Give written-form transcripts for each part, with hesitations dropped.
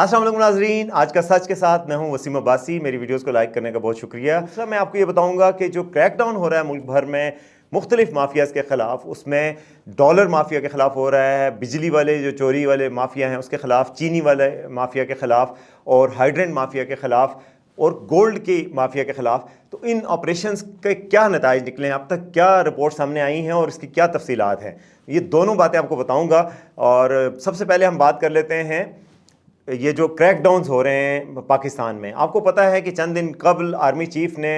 अस्सलाम वालेकुम नाज़रीन, आज का सच के साथ मैं हूं वसीम अब्बासी। मेरी वीडियोस को लाइक करने का बहुत शुक्रिया। दूसरा मैं आपको ये बताऊंगा कि जो क्रैकडाउन हो रहा है मुल्क भर में मुख्तलिफ माफियाज़ के ख़िलाफ़, उसमें डॉलर माफिया के ख़िलाफ़ हो रहा है, बिजली वाले जो चोरी वाले माफिया हैं उसके ख़िलाफ़, चीनी वाले माफिया के ख़िलाफ़ और हाइड्रेंट माफिया के ख़िलाफ़ और गोल्ड की माफिया के ख़िलाफ़। तो इन ऑपरेशंस के क्या नताइज निकले हैं, अब तक क्या रिपोर्ट सामने आई हैं और इसकी क्या तफसीलात हैं, ये दोनों बातें आपको बताऊंगा। और सबसे पहले हम बात कर लेते हैं ये जो क्रैकडाउन्स हो रहे हैं पाकिस्तान में। आपको पता है कि चंद दिन कबल आर्मी चीफ ने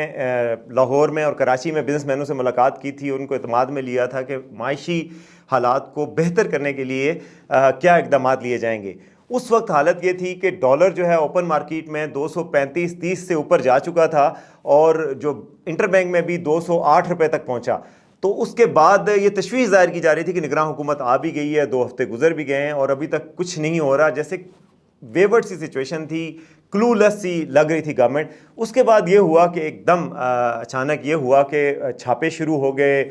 लाहौर में और कराची में बिजनेसमैनों से मुलाकात की थी, उनको एतमाद में लिया था कि माशी हालात को बेहतर करने के लिए क्या इकदाम लिए जाएंगे। उस वक्त हालत ये थी कि डॉलर जो है ओपन मार्केट में 235-30 से ऊपर जा चुका था और जो इंटरबैंक में भी 208 रुपये तक पहुंचा। तो उसके बाद ये तशवीश ज़ाहिर की जा रही थी कि निगरान हुकूमत आ भी गई है, 2 हफ्ते गुजर भी गए हैं और अभी तक कुछ नहीं हो रहा, जैसे वेवर्ड सी सिचुएशन थी, क्लूलेस सी लग रही थी गवर्नमेंट। उसके बाद ये हुआ कि एकदम अचानक ये हुआ कि छापे शुरू हो गए।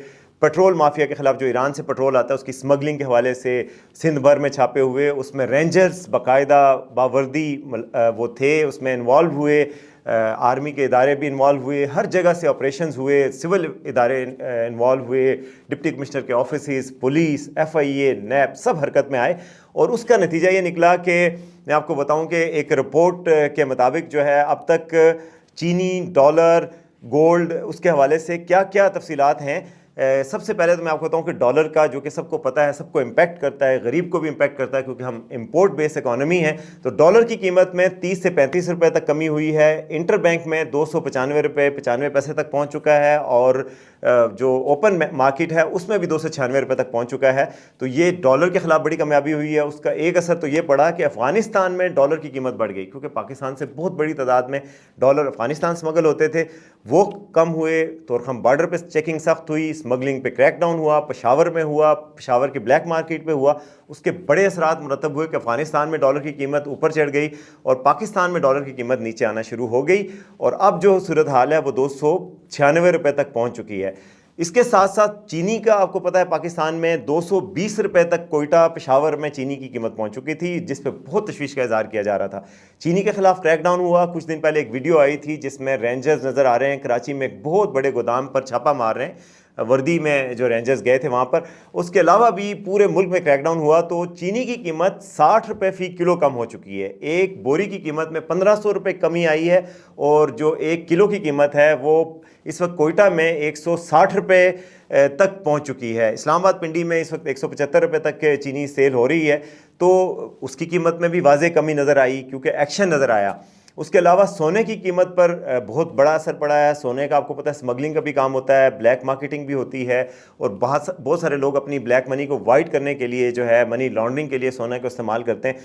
पेट्रोल माफिया के ख़िलाफ़, जो ईरान से पेट्रोल आता है उसकी स्मगलिंग के हवाले से सिंध भर में छापे हुए, उसमें रेंजर्स बाकायदा बावर्दी वो थे, उसमें इन्वॉल्व हुए, आर्मी के इदारे भी इन्वॉल्व हुए, हर जगह से ऑपरेशंस हुए, सिविल इदारे इन्वॉल्व हुए, डिप्टी कमिश्नर के ऑफिस, पुलिस, FIA, NAP सब हरकत में आए। और उसका नतीजा ये निकला कि मैं आपको बताऊं कि एक रिपोर्ट के मुताबिक जो है अब तक चीनी, डॉलर, गोल्ड, उसके हवाले से क्या क्या तफसीलात हैं। सबसे पहले तो मैं आपको बताऊं कि डॉलर का, जो कि सबको पता है, सबको इम्पैक्ट करता है, गरीब को भी इम्पैक्ट करता है क्योंकि हम इंपोर्ट बेस्ड इकोनॉमी है। तो डॉलर की कीमत में 30 से 35 रुपए तक कमी हुई है। इंटर बैंक में 295 रुपये 95 पैसे तक पहुंच चुका है और जो ओपन मार्केट है उसमें भी 296 रुपये तक पहुंच चुका है। तो ये डॉलर के खिलाफ बड़ी कामयाबी हुई है। उसका एक असर तो ये पड़ा कि अफगानिस्तान में डॉलर की कीमत बढ़ गई, क्योंकि पाकिस्तान से बहुत बड़ी तादाद में डॉलर अफगानिस्तान स्मगल होते थे, वो कम हुए। तोरखम बॉर्डर पे चेकिंग सख्त हुई, स्मगलिंग पे क्रैकडाउन हुआ, पेशावर में हुआ, पेशावर की ब्लैक मार्केट पे हुआ। उसके बड़े असरात मुरतब हुए कि अफगानिस्तान में डॉलर की कीमत ऊपर चढ़ गई और पाकिस्तान में डॉलर की कीमत नीचे आना शुरू हो गई और अब जो सूरत हाल है वो 296 रुपये तक पहुंच चुकी है। इसके साथ साथ चीनी का, आपको पता है, पाकिस्तान में 220 रुपये तक कोयटा, पेशावर में चीनी की कीमत पहुंच चुकी थी, जिस पे बहुत तशवीश का इजहार किया जा रहा था। चीनी के खिलाफ क्रैकडाउन हुआ। कुछ दिन पहले एक वीडियो आई थी जिसमें रेंजर्स नज़र आ रहे हैं कराची में एक बहुत बड़े गोदाम पर छापा मार रहे हैं, वर्दी में जो रेंजर्स गए थे वहाँ पर। उसके अलावा भी पूरे मुल्क में क्रैकडाउन हुआ। तो चीनी की कीमत 60 रुपये फ़ी किलो कम हो चुकी है। एक बोरी की कीमत में 1500 रुपये कमी आई है और जो 1 किलो की कीमत है वो इस वक्त कोयटा में 160 रुपये तक पहुंच चुकी है। इस्लामाबाद पिंडी में इस वक्त 175 रुपये तक चीनी सेल हो रही है। तो उसकी कीमत में भी वाज़े कमी नज़र आई क्योंकि एक्शन नज़र आया। उसके अलावा सोने की कीमत पर बहुत बड़ा असर पड़ा है। सोने का आपको पता है स्मगलिंग का भी काम होता है, ब्लैक मार्केटिंग भी होती है और बहुत सारे लोग अपनी ब्लैक मनी को वाइट करने के लिए, जो है मनी लॉन्ड्रिंग के लिए, सोने को इस्तेमाल करते हैं।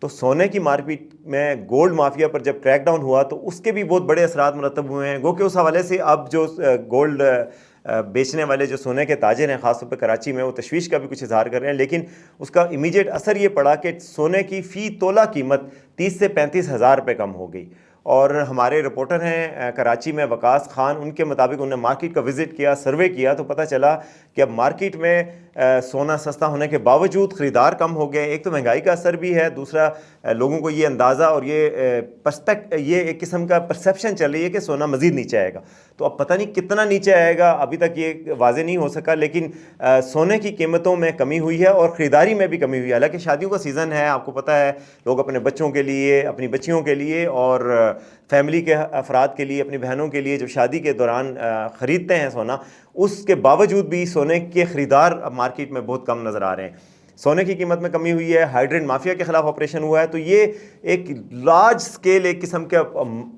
तो सोने की मार्केट में गोल्ड माफिया पर जब क्रैकडाउन हुआ तो उसके भी बहुत बड़े असरात मुरतब हुए हैं। गो कि उस हवाले से अब जो गोल्ड बेचने वाले जो सोने के ताजिर हैं, ख़ासतौर पर कराची में, वो तशवीश का भी कुछ इजहार कर रहे हैं। लेकिन उसका इमीडिएट असर ये पड़ा कि सोने की फ़ी तोला कीमत 30 से 35 हज़ार रुपये कम हो गई। और हमारे रिपोर्टर हैं कराची में वकास खान, उनके मुताबिक उन्होंने मार्केट का विज़िट किया, सर्वे किया, तो पता चला कि अब मार्केट में सोना सस्ता होने के बावजूद ख़रीदार कम हो गए। एक तो महंगाई का असर भी है, दूसरा लोगों को ये अंदाज़ा और ये एक किस्म का परसेप्शन चल रही है कि सोना मज़ीद नीचे आएगा। तो अब पता नहीं कितना नीचे आएगा, अभी तक ये वाज़े नहीं हो सका। लेकिन सोने की कीमतों में कमी हुई है और ख़रीदारी में भी कमी हुई है। हालांकि शादियों का सीज़न है, आपको पता है, लोग अपने बच्चों के लिए, अपनी बच्चियों के लिए और फैमिली के अफराद के लिए, अपनी बहनों के लिए जो शादी के दौरान ख़रीदते हैं सोना, उसके बावजूद भी सोने के ख़रीदार मार्केट में बहुत कम नज़र आ रहे हैं। सोने की कीमत में कमी हुई है। हाइड्रेंट माफिया के खिलाफ ऑपरेशन हुआ है। तो ये एक लार्ज स्केल, एक किस्म के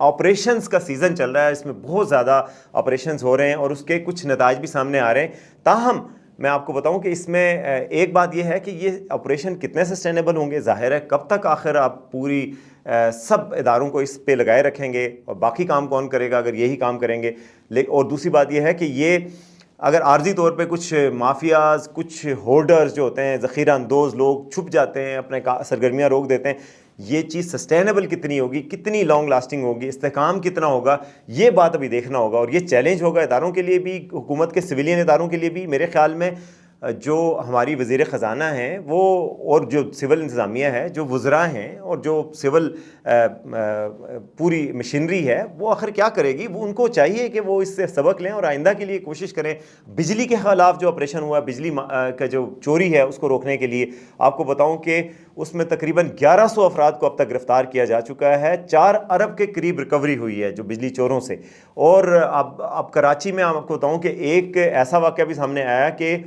ऑपरेशंस का सीज़न चल रहा है। इसमें बहुत ज़्यादा ऑपरेशंस हो रहे हैं और उसके कुछ नताइज भी सामने आ रहे हैं। ताहम मैं आपको बताऊं कि इसमें एक बात यह है कि ये ऑपरेशन कितने सस्टेनेबल होंगे, जाहिर है कब तक आखिर आप पूरी सब इदारों को इस पे लगाए रखेंगे और बाकी काम कौन करेगा अगर यही काम करेंगे। और दूसरी बात यह है कि ये अगर आर्जी तौर पे कुछ माफियाज, कुछ होल्डर्स जो होते हैं, ज़ख़ीरा अंदोज़ लोग छुप जाते हैं, अपने सरगर्मियाँ रोक देते हैं, ये चीज़ सस्टेनेबल कितनी होगी, कितनी लॉन्ग लास्टिंग होगी, इस्तेहकाम कितना होगा, ये बात अभी देखना होगा। और ये चैलेंज होगा इदारों के लिए भी, हुकूमत के सिविलियन इदारों के लिए भी। मेरे ख्याल में جو ہماری وزیر خزانہ ہیں وہ اور جو سول انتظامیہ ہے، جو وزراء ہیں اور جو سول پوری مشینری ہے، وہ آخر کیا کرے گی؟ وہ ان کو چاہیے کہ وہ اس سے سبق لیں اور آئندہ کے لیے کوشش کریں. بجلی کے خلاف جو آپریشن ہوا، بجلی کا جو چوری ہے اس کو روکنے کے لیے، آپ کو بتاؤں کہ اس میں تقریباً 1100 افراد کو اب تک گرفتار کیا جا چکا ہے. 4 ارب کے قریب ریکوری ہوئی ہے جو بجلی چوروں سے. اور اب کراچی میں آپ کو بتاؤں کہ ایک ایسا واقعہ بھی سامنے آیا کہ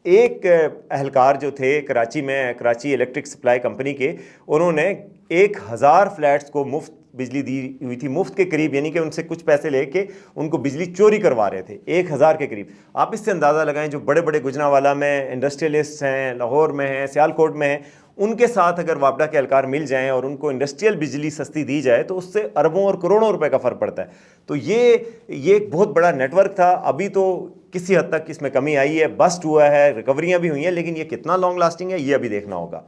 ایک اہلکار جو تھے کراچی میں، کراچی الیکٹرک سپلائی کمپنی کے، انہوں نے 1000 فلیٹس کو مفت بجلی دی ہوئی تھی، مفت کے قریب، یعنی کہ ان سے کچھ پیسے لے کے ان کو بجلی چوری کروا رہے تھے 1000 کے قریب. آپ اس سے اندازہ لگائیں جو بڑے بڑے گجرانوالہ میں انڈسٹریلسٹ ہیں، لاہور میں ہیں، سیال کوٹ میں ہیں، ان کے ساتھ اگر وابڈا کے اہلکار مل جائیں اور ان کو انڈسٹریل بجلی سستی دی جائے تو اس سے اربوں اور کروڑوں روپے کا فرق پڑتا ہے. تو یہ ایک بہت بڑا نیٹ ورک تھا. ابھی تو کسی حد تک اس میں کمی آئی ہے، بسٹ ہوا ہے، ریکوریاں بھی ہوئی ہیں، لیکن یہ کتنا لانگ لاسٹنگ ہے یہ ابھی دیکھنا ہوگا.